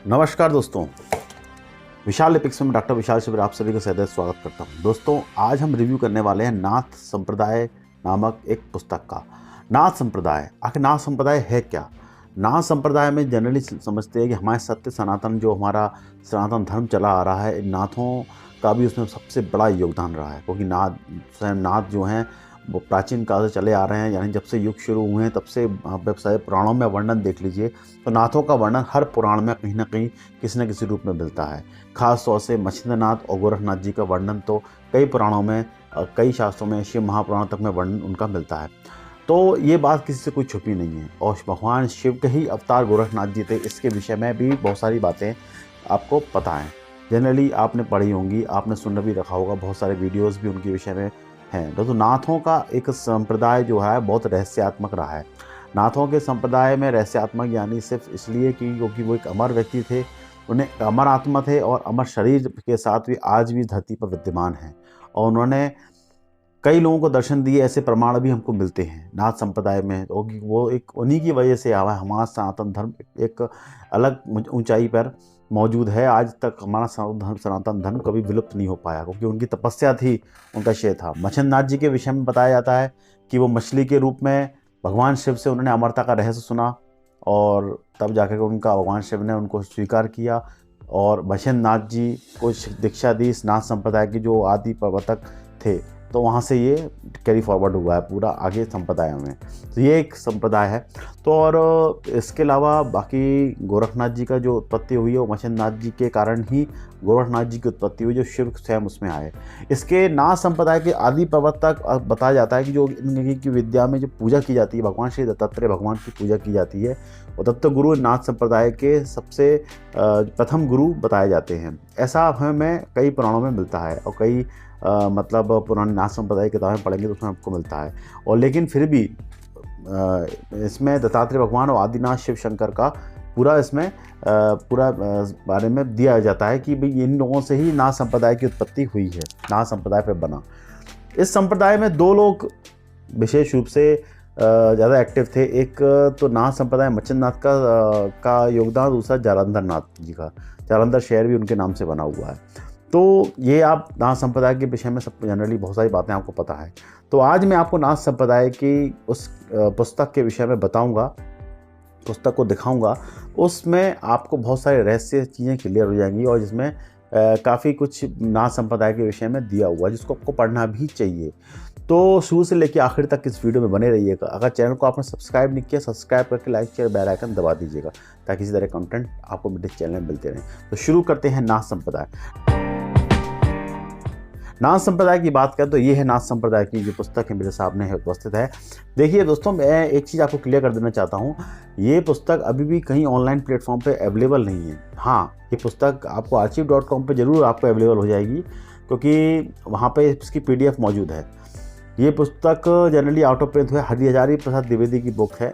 नमस्कार दोस्तों, विशाल एपिक्स में डॉक्टर विशाल शिविर आप सभी का सदैव स्वागत करता हूं। दोस्तों, आज हम रिव्यू करने वाले हैं नाथ संप्रदाय नामक एक पुस्तक का। नाथ संप्रदाय, आखिर नाथ संप्रदाय है क्या? नाथ संप्रदाय में जनरली समझते हैं कि हमारे सत्य सनातन जो हमारा सनातन धर्म चला आ रहा है, इन नाथों का भी उसमें सबसे बड़ा योगदान रहा है, क्योंकि स्वयं नाथ जो हैं वो प्राचीन काल से चले आ रहे हैं। यानी जब से युग शुरू हुए हैं तब से आप सारे पुराणों में वर्णन देख लीजिए तो नाथों का वर्णन हर पुराण में कहीं ना कहीं किसी न किसी रूप में मिलता है। खास तौर से मछिंद्रनाथ और गोरखनाथ जी का वर्णन तो कई पुराणों में, कई शास्त्रों में, शिव महापुराण तक में वर्णन उनका मिलता है। तो ये बात किसी से कोई छुपी नहीं है और भगवान शिव के ही अवतार गोरखनाथ जी थे, इसके विषय में भी बहुत सारी बातें आपको पता हैं। जनरली आपने पढ़ी होंगी, आपने सुन भी रखा होगा, बहुत सारे वीडियोज़ भी उनके विषय में हैं। तो नाथों का एक संप्रदाय जो है बहुत रहस्यात्मक रहा है। नाथों के संप्रदाय में रहस्यात्मक यानी सिर्फ इसलिए कि क्योंकि वो एक अमर व्यक्ति थे, उन्हें अमर आत्मा थे और अमर शरीर के साथ भी आज भी धरती पर विद्यमान हैं और उन्होंने कई लोगों को दर्शन दिए। ऐसे प्रमाण भी हमको मिलते हैं नाथ संप्रदाय में। तो वो एक उन्हीं की वजह से आवा हमारा सनातन धर्म एक अलग ऊंचाई पर मौजूद है। आज तक हमारा सनातन धर्म कभी विलुप्त नहीं हो पाया, क्योंकि उनकी तपस्या थी, उनका श्रेय था। मछिंद्रनाथ जी के विषय में बताया जाता है कि वो मछली के रूप में भगवान शिव से उन्होंने अमरता का रहस्य सुना और तब जाकर उनका भगवान शिव ने उनको स्वीकार किया और मछिंद्रनाथ जी को दीक्षा दी इस नाथ संप्रदाय के जो आदि प्रवर्तक थे। तो वहाँ से ये कैरी फॉरवर्ड हुआ है पूरा आगे संप्रदाय में। तो ये एक संप्रदाय है। तो और इसके अलावा बाकी गोरखनाथ जी का जो उत्पत्ति हुई है वो मछिंद्रनाथ जी के कारण ही गोरखनाथ जी की उत्पत्ति हुई, जो शिव स्वयं उसमें आए। इसके नाथ संप्रदाय के आदि प्रवर्तक बताया जाता है कि जो इनकी विद्या में जो पूजा की जाती है, भगवान श्री दत्तात्रेय भगवान की पूजा की जाती है और दत्त गुरु नाथ संप्रदाय के सबसे प्रथम गुरु बताए जाते हैं। ऐसा हमें कई पुराणों में मिलता है और कई मतलब पुराने नाथ संप्रदाय की किताबें पढ़ेंगे तो उसमें आपको मिलता है। और लेकिन फिर भी इसमें दत्तात्रेय भगवान और आदिनाथ शिव शंकर का पूरा इसमें पूरा बारे में दिया जाता है कि भाई इन लोगों से ही नाथ संप्रदाय की उत्पत्ति हुई है, नाथ संप्रदाय पर बना। इस संप्रदाय में दो लोग विशेष रूप से ज़्यादा एक्टिव थे। एक तो नाथ संप्रदाय मछिंद्रनाथ का योगदान, दूसरा जालंधर नाथ जी का। जालंधर शहर भी उनके नाम से बना हुआ है। तो ये आप नाथ संप्रदाय के विषय में सब जनरली बहुत सारी बातें आपको पता है। तो आज मैं आपको नाथ संप्रदाय की उस पुस्तक के विषय में बताऊंगा, पुस्तक को दिखाऊंगा। उसमें आपको बहुत सारे रहस्य चीज़ें क्लियर हो जाएंगी और जिसमें काफ़ी कुछ नाथ संप्रदाय के विषय में दिया हुआ है जिसको आपको पढ़ना भी चाहिए। तो शुरू से लेकर आखिर तक इस वीडियो में बने रहिएगा। अगर चैनल को आपने सब्सक्राइब नहीं किया, सब्सक्राइब करके लाइक शेयर बेल आइकन दबा दीजिएगा ताकि इसी तरह कंटेंट आपको मेरे चैनल में मिलते रहें। तो शुरू करते हैं नाथ संप्रदाय। नाथ संप्रदाय की बात करें तो ये है नाथ संप्रदाय की जो पुस्तक है मेरे सामने है उपस्थित है। देखिए दोस्तों, मैं एक चीज़ आपको क्लियर कर देना चाहता हूँ, ये पुस्तक अभी भी कहीं ऑनलाइन प्लेटफॉर्म पे अवेलेबल नहीं है। हाँ, ये पुस्तक आपको archive.com पे ज़रूर आपको अवेलेबल हो जाएगी, क्योंकि वहाँ पे इसकी PDF मौजूद है। ये पुस्तक जनरली आउट ऑफ प्रिंट हुआ है, हरिहजारी प्रसाद द्विवेदी की बुक है।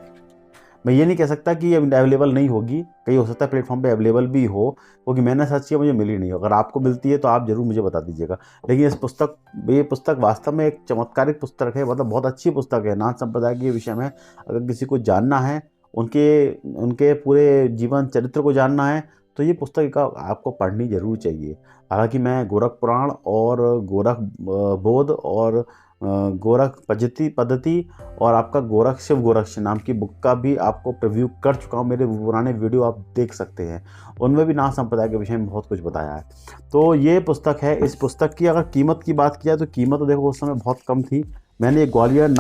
मैं ये नहीं कह सकता कि ये अवेलेबल नहीं होगी, कहीं हो सकता है प्लेटफॉर्म पे अवेलेबल भी हो, क्योंकि मैंने सर्च किया मुझे मिली नहीं। अगर आपको मिलती है तो आप ज़रूर मुझे बता दीजिएगा। लेकिन ये पुस्तक वास्तव में एक चमत्कारिक पुस्तक है, मतलब बहुत अच्छी पुस्तक है। नाथ संप्रदाय के विषय में अगर किसी को जानना है, उनके पूरे जीवन चरित्र को जानना है, तो ये पुस्तक आपको पढ़नी जरूर चाहिए। हालांकि मैं गोरख पुराण और गोरख बोध और गोरख पद्धति और आपका गोरख शिव गोरक्ष नाम की बुक का भी आपको प्रीव्यू कर चुका हूँ। मेरे पुराने वीडियो आप देख सकते हैं, उनमें भी नाथ संप्रदाय के विषय में बहुत कुछ बताया है। तो ये पुस्तक है। इस पुस्तक की अगर कीमत की बात किया तो कीमत तो देखो उस समय बहुत कम थी। मैंने ग्वालियर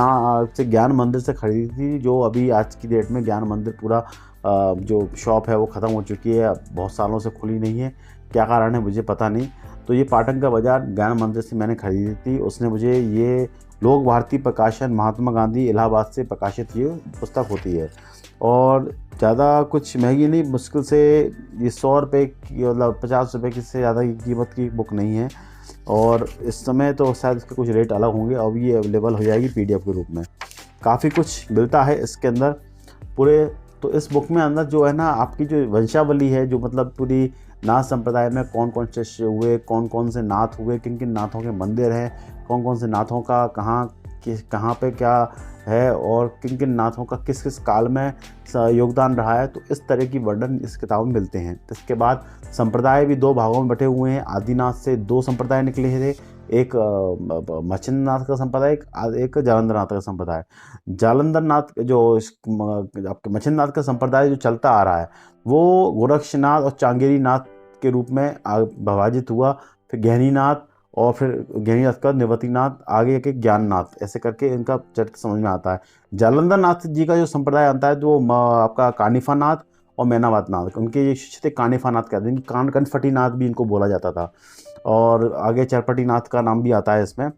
से ज्ञान मंदिर से खरीदी थी, जो अभी आज की डेट में ज्ञान मंदिर पूरा जो शॉप है वो ख़त्म हो चुकी है, बहुत सालों से खुली नहीं है। क्या कारण है मुझे पता नहीं। तो ये पाटन का बाजार ज्ञान मंदिर से मैंने खरीदी थी। उसने मुझे ये लोक भारती प्रकाशन महात्मा गांधी इलाहाबाद से प्रकाशित ये पुस्तक होती है और ज़्यादा कुछ महंगी नहीं, मुश्किल से ये 100 रुपये की मतलब 50 रुपये की से ज़्यादा की कीमत की बुक नहीं है। और इस समय तो शायद इसके कुछ रेट अलग होंगे। अब ये अवेलेबल हो जाएगी PDF के रूप में। काफ़ी कुछ मिलता है इसके अंदर पूरे। तो इस बुक में अंदर जो है ना, आपकी जो वंशावली है, जो मतलब पूरी नाथ संप्रदाय में कौन कौन शिष्य हुए, कौन कौन से नाथ हुए, किन किन नाथों के मंदिर हैं, कौन कौन से नाथों का कहाँ कहाँ पे क्या है और किन किन नाथों का किस किस काल में योगदान रहा है, तो इस तरह की वर्णन इस किताब में मिलते हैं। तो इसके बाद संप्रदाय भी 2 भागों में बटे हुए हैं। आदिनाथ से 2 संप्रदाय निकले थे, एक मच्छिंद्रनाथ का संप्रदाय, एक जालंधरनाथ का संप्रदाय। जालंधरनाथ जो आपके मच्छिंद्रनाथ का संप्रदाय जो चलता आ रहा है वो गोरक्षनाथ और चांगेरी नाथ के रूप में विभाजित हुआ। फिर गहनीनाथ और फिर गहनीनाथ का निवतीनाथ, आगे एक ज्ञाननाथ, ऐसे करके इनका चरित्र समझ में आता है। जालंधर नाथ जी का जो संप्रदाय आता है तो वो आपका कानिफानाथ और मैनावत नाथ, उनके ये शिष्य थे कानिफानाथ कहते हैं, कनफटीनाथ भी इनको बोला जाता था, और आगे चरपटीनाथ का नाम भी आता है इसमें।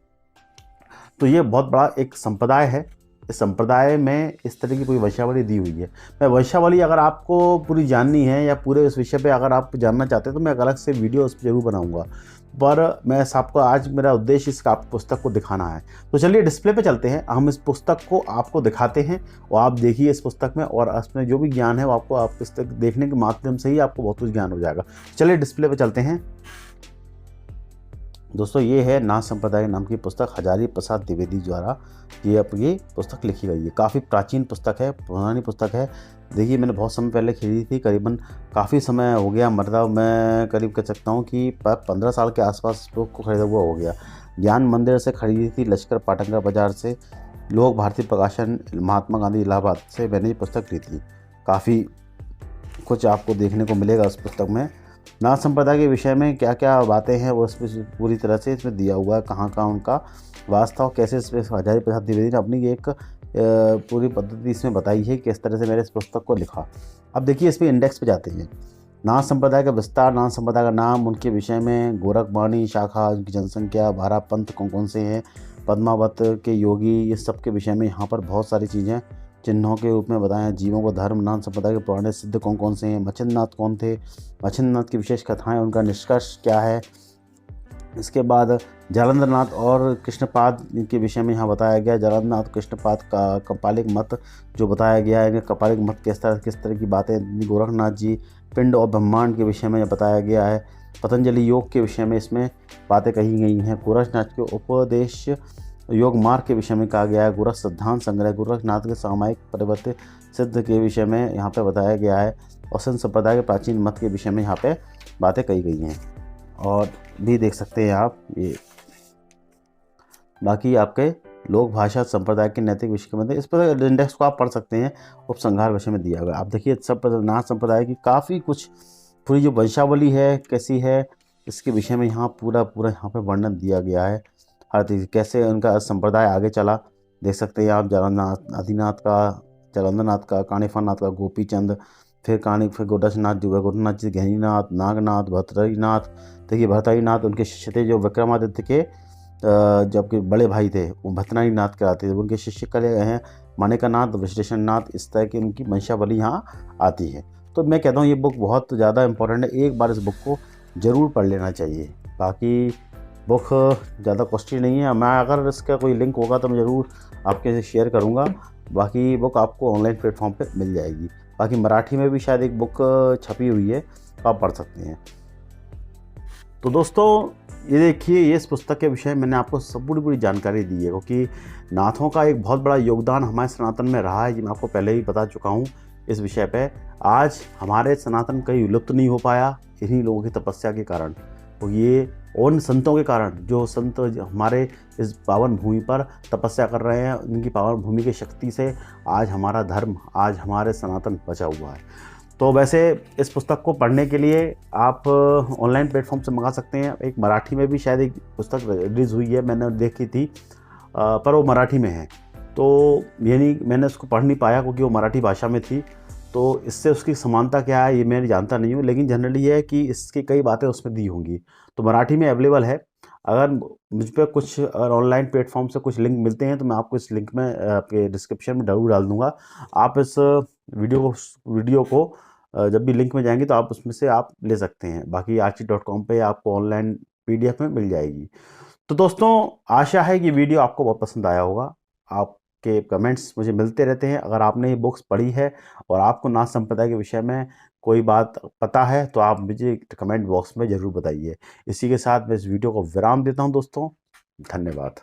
तो ये बहुत बड़ा एक संप्रदाय है। इस संप्रदाय में इस तरह की पूरी वंशावली दी हुई है। मैं वंशावली अगर आपको पूरी जाननी है या पूरे इस विषय पे अगर आप जानना चाहते हैं तो मैं एक अलग से वीडियो उस पर जरूर बनाऊंगा, पर मैं आपको आज मेरा उद्देश्य इस पुस्तक को दिखाना है। तो चलिए डिस्प्ले पे चलते हैं, हम इस पुस्तक को आपको दिखाते हैं और आप देखिए इस पुस्तक में, और इसमें जो भी ज्ञान है वो आपको आप पुस्तक देखने के माध्यम से ही आपको बहुत कुछ ज्ञान हो जाएगा। चलिए डिस्प्ले पे चलते हैं। दोस्तों ये है नाथ संप्रदाय नाम की पुस्तक, हजारी प्रसाद द्विवेदी द्वारा ये पुस्तक लिखी गई है। काफ़ी प्राचीन पुस्तक है, पुरानी पुस्तक है। देखिए मैंने बहुत समय पहले खरीदी थी, करीबन काफ़ी समय हो गया, मतलब मैं करीब कह सकता हूँ कि 15 साल के आसपास बुक को खरीदा हुआ हो गया। ज्ञान मंदिर से खरीदी थी, लश्कर पाटंगा बाज़ार से, लोक भारती प्रकाशन, महात्मा गांधी इलाहाबाद से मैंने ये पुस्तक ली थी। काफ़ी कुछ आपको देखने को मिलेगा उस पुस्तक में। नाथ संप्रदाय के विषय में क्या क्या बातें हैं वो इसमें पूरी तरह से इसमें दिया हुआ है, कहाँ कहाँ उनका वास्तव, कैसे इसमें हजारी प्रसाद द्विवेदी ने अपनी एक पूरी पद्धति इसमें बताई है, किस तरह से मैंने इस पुस्तक को लिखा। अब देखिए इस पर इंडेक्स पे जाते हैं। नाथ संप्रदाय का विस्तार, नाथ संप्रदाय का नाम, उनके विषय में, गोरखवाणी शाखा, उनकी जनसंख्या, 12 पंथ कौन कौन से हैं, पद्मावत के योगी, ये सब के विषय में यहाँ पर बहुत सारी चीज़ें चिन्हों के रूप में बताएं। जीवों को धर्म, नाथ संप्रदाय के पुराने सिद्ध कौन कौन से हैं, मच्छिंद्रनाथ कौन थे, मच्छिंद्रनाथ की विशेष कथाएं, उनका निष्कर्ष क्या है। इसके बाद जालंधरनाथ और कृष्णपाद के विषय में यहाँ बताया गया। जालंधरनाथ कृष्णपाद का कपालिक मत जो बताया गया है, कपालिक मत किस तरह की बातें। गोरखनाथ जी पिंड और ब्रह्मांड के विषय में बताया गया है। पतंजलि योग के विषय में इसमें बातें कही गई हैं। गोरखनाथ के उपदेश योग मार्ग के विषय में कहा गया है। गोरख सिद्धांत संग्रह, गोरखनाथ के सामायिक परिवर्तित सिद्ध के विषय में यहाँ पे बताया गया है। और संत संप्रदाय के प्राचीन मत के विषय में यहाँ पे बातें कही गई हैं, और भी देख सकते हैं आप ये। बाकी आपके लोक भाषा संप्रदाय के नैतिक विषय के मतलब इस पर इंडेक्स को आप पढ़ सकते हैं, उपसंहार विषय में दिया हुआ। आप देखिए नाथ संप्रदाय की काफ़ी कुछ पूरी जो वंशावली है कैसी है, इसके विषय में यहाँ पूरा यहाँ पे वर्णन दिया गया है। हर चीज़ कैसे उनका संप्रदाय आगे चला देख सकते हैं आप। आदिनाथ का, जालंधरनाथ का, कानिफानाथ का, गोपीचंद, फिर गोरक्षनाथ जी, गोरखनाथ जी, गहनीनाथ, नागनाथ, भर्तृहरिनाथ। देखिए भर्तृहरिनाथ उनके शिष्य थे जो विक्रमादित्य के जबकि बड़े भाई थे, वो भर्तृहरिनाथ कहलाते थे। उनके शिष्य करे गए हैं माणिकनाथ, विश्लेषणनाथ, इस तरह की उनकी वंशावली यहाँ आती है। तो मैं कहता हूँ ये बुक बहुत ज़्यादा इंपॉर्टेंट है, एक बार इस बुक को ज़रूर पढ़ लेना चाहिए। बाकी बुक ज़्यादा कॉस्टली नहीं है, मैं अगर इसका कोई लिंक होगा तो मैं ज़रूर आपके साथ शेयर करूँगा। बाकी बुक आपको ऑनलाइन प्लेटफॉर्म पे मिल जाएगी। बाकी मराठी में भी शायद एक बुक छपी हुई है, तो आप पढ़ सकते हैं। तो दोस्तों ये देखिए, ये इस पुस्तक के विषय में मैंने आपको सब पूरी जानकारी दी है, क्योंकि नाथों का एक बहुत बड़ा योगदान हमारे सनातन में रहा है, ये मैं आपको पहले ही बता चुका हूँ इस विषय पे। आज हमारे सनातन कहीं विलुप्त नहीं हो पाया इन्हीं लोगों की तपस्या के कारण, तो ये उन संतों के कारण जो संत हमारे इस पावन भूमि पर तपस्या कर रहे हैं, उनकी पावन भूमि की शक्ति से आज हमारा धर्म, आज हमारे सनातन बचा हुआ है। तो वैसे इस पुस्तक को पढ़ने के लिए आप ऑनलाइन प्लेटफॉर्म से मंगा सकते हैं। एक मराठी में भी शायद एक पुस्तक रिलीज़ हुई है, मैंने देखी थी, पर वो मराठी में है, तो यानी मैंने उसको पढ़ नहीं पाया क्योंकि वो मराठी भाषा में थी। तो इससे उसकी समानता क्या है ये मैं जानता नहीं हूँ, लेकिन जनरली है कि इसकी कई बातें उसमें दी होंगी। तो मराठी में अवेलेबल है। अगर मुझ पर कुछ ऑनलाइन प्लेटफॉर्म से कुछ लिंक मिलते हैं तो मैं आपको इस लिंक में आपके डिस्क्रिप्शन में जरूर डाल दूँगा। आप इस वीडियो को जब भी लिंक में जाएंगे तो आप उसमें से आप ले सकते हैं। बाकी archie.com पे आपको ऑनलाइन PDF में मिल जाएगी। तो दोस्तों आशा है कि वीडियो आपको बहुत पसंद आया होगा। आपके कमेंट्स मुझे मिलते रहते हैं। अगर आपने ये बुक्स पढ़ी है और आपको नाथ संप्रदाय के विषय में कोई बात पता है तो आप मुझे कमेंट बॉक्स में ज़रूर बताइए। इसी के साथ मैं इस वीडियो को विराम देता हूँ दोस्तों। धन्यवाद।